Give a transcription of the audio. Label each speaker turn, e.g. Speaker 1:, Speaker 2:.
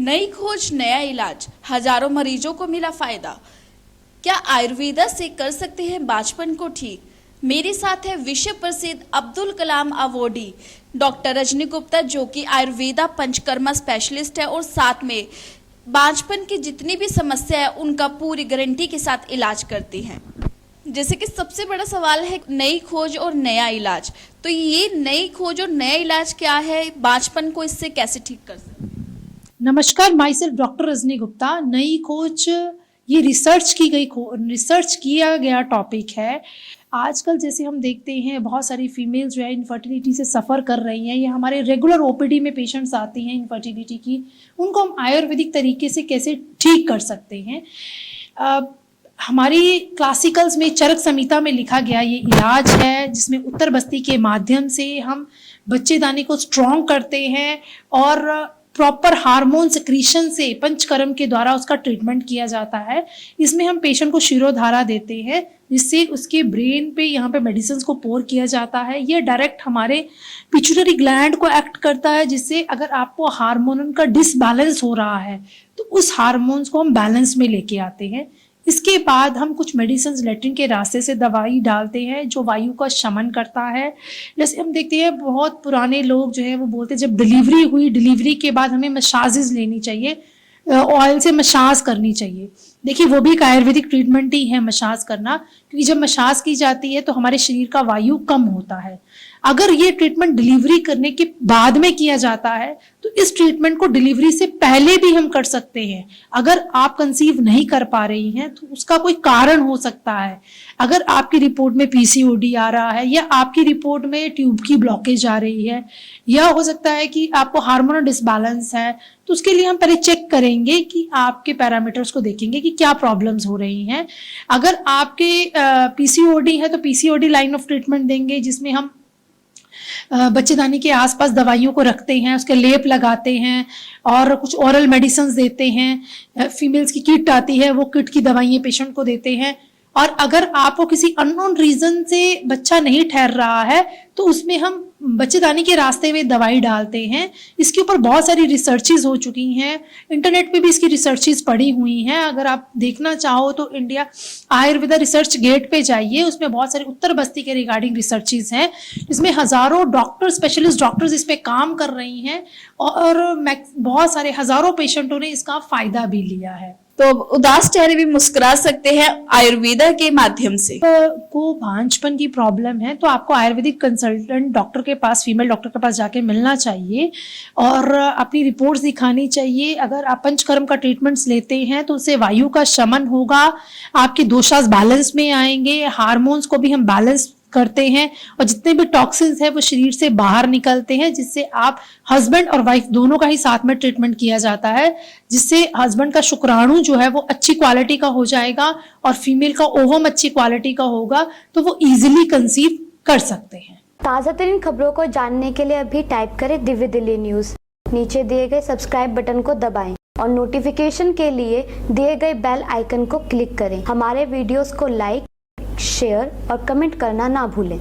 Speaker 1: नई खोज, नया इलाज, हजारों मरीजों को मिला फायदा। क्या आयुर्वेदा से कर सकते हैं बांझपन को ठीक? मेरे साथ है विश्व प्रसिद्ध अब्दुल कलाम अवॉर्डी डॉक्टर रजनी गुप्ता, जो कि आयुर्वेदा पंचकर्मा स्पेशलिस्ट है और साथ में बांझपन की जितनी भी समस्या है उनका पूरी गारंटी के साथ इलाज करती हैं। जैसे कि सबसे बड़ा सवाल है नई खोज और नया इलाज, तो ये नई खोज और नया इलाज क्या है? बांझपन को इससे कैसे ठीक कर सकते हैं?
Speaker 2: नमस्कार, my self doctor Rajni Gupta. नई खोज ये रिसर्च किया गया टॉपिक है। आजकल जैसे हम देखते हैं बहुत सारी फीमेल जो है इनफर्टिलिटी से सफ़र कर रही हैं, या हमारे रेगुलर ओपीडी में पेशेंट्स आती हैं इनफर्टिलिटी की, उनको हम आयुर्वेदिक तरीके से कैसे ठीक कर सकते हैं। हमारी क्लासिकल्स में चरक संहिता में लिखा गया ये इलाज है, जिसमें उत्तर बस्ती के माध्यम से हम बच्चेदानी को स्ट्रॉन्ग करते हैं और प्रॉपर हार्मोन सिक्रीशन से पंचकर्म के द्वारा उसका ट्रीटमेंट किया जाता है। इसमें हम पेशेंट को शिरोधारा देते हैं, जिससे उसके ब्रेन पे यहाँ पे मेडिसिन को पोर किया जाता है। ये डायरेक्ट हमारे पिट्यूटरी ग्लैंड को एक्ट करता है, जिससे अगर आपको हार्मोन का डिसबैलेंस हो रहा है तो उस हार्मोन्स को हम बैलेंस में लेके आते हैं। इसके बाद हम कुछ मेडिसिन लेट्रिन के रास्ते से दवाई डालते हैं जो वायु का शमन करता है। जैसे हम देखते हैं बहुत पुराने लोग जो है वो बोलते हैं जब डिलीवरी हुई, डिलीवरी के बाद हमें मसाजेस लेनी चाहिए, ऑयल से मसाज करनी चाहिए। देखिए वो भी एक आयुर्वेदिक ट्रीटमेंट ही है मसाज करना, क्योंकि जब मसाज की जाती है तो हमारे शरीर का वायु कम होता है। अगर ये ट्रीटमेंट डिलीवरी करने के बाद में किया जाता है तो इस ट्रीटमेंट को डिलीवरी से पहले भी हम कर सकते हैं। अगर आप कंसीव नहीं कर पा रही हैं तो उसका कोई कारण हो सकता है। अगर आपकी रिपोर्ट में पीसीओडी आ रहा है, या आपकी रिपोर्ट में ट्यूब की ब्लॉकेज आ रही है, या हो सकता है कि आपको हार्मोनल डिसबैलेंस है, तो उसके लिए हम पहले चेक करेंगे कि आपके पैरामीटर्स को देखेंगे कि क्या प्रॉब्लम्स हो रही हैं। अगर आपके पीसीओडी है तो पीसीओडी लाइन ऑफ ट्रीटमेंट देंगे, जिसमें हम बच्चेदानी के आसपास दवाइयों को रखते हैं, उसके लेप लगाते हैं और कुछ ओरल मेडिसिन देते हैं। फीमेल्स की किट आती है, वो किट की दवाइयाँ पेशेंट को देते हैं। और अगर आपको किसी अननोन रीजन से बच्चा नहीं ठहर रहा है तो उसमें हम बच्चेदानी के रास्ते में दवाई डालते हैं। इसके ऊपर बहुत सारी रिसर्चेज हो चुकी हैं, इंटरनेट पे भी इसकी रिसर्चेज पड़ी हुई हैं। अगर आप देखना चाहो तो इंडिया आयुर्वेदा रिसर्च गेट पे जाइए, उसमें बहुत सारी उत्तर बस्ती के रिगार्डिंग रिसर्चेज हैं, जिसमें हजारों डॉक्टर, स्पेशलिस्ट डॉक्टर्स इस पे काम कर रही हैं और बहुत सारे हजारों पेशेंटों ने इसका फायदा भी लिया है।
Speaker 1: तो उदास चेहरे भी मुस्कुरा सकते हैं आयुर्वेदा के माध्यम से।
Speaker 2: को भांजपन की प्रॉब्लम है तो आपको आयुर्वेदिक कंसल्टेंट डॉक्टर के पास, फीमेल डॉक्टर के पास जाके मिलना चाहिए और अपनी रिपोर्ट्स दिखानी चाहिए। अगर आप पंचकर्म का ट्रीटमेंट्स लेते हैं तो उससे वायु का शमन होगा, आपके दोषास बैलेंस में आएंगे, हार्मोन्स को भी हम बैलेंस करते हैं और जितने भी टॉक्सिन्स है वो शरीर से बाहर निकलते हैं, जिससे आप हस्बैंड और वाइफ दोनों का ही साथ में ट्रीटमेंट किया जाता है, जिससे हस्बैंड का शुक्राणु जो है वो अच्छी क्वालिटी का हो जाएगा और फीमेल का ओवम अच्छी क्वालिटी का होगा, तो वो इजीली कंसीव कर सकते हैं।
Speaker 3: ताज़ा तरीन खबरों को जानने के लिए अभी टाइप करें दिव्य दिल्ली न्यूज़। नीचे दिए गए सब्सक्राइब बटन को दबाएं और नोटिफिकेशन के लिए दिए गए बेल आइकन को क्लिक करें। हमारे वीडियोस को लाइक, शेयर और कमेंट करना ना भूलें।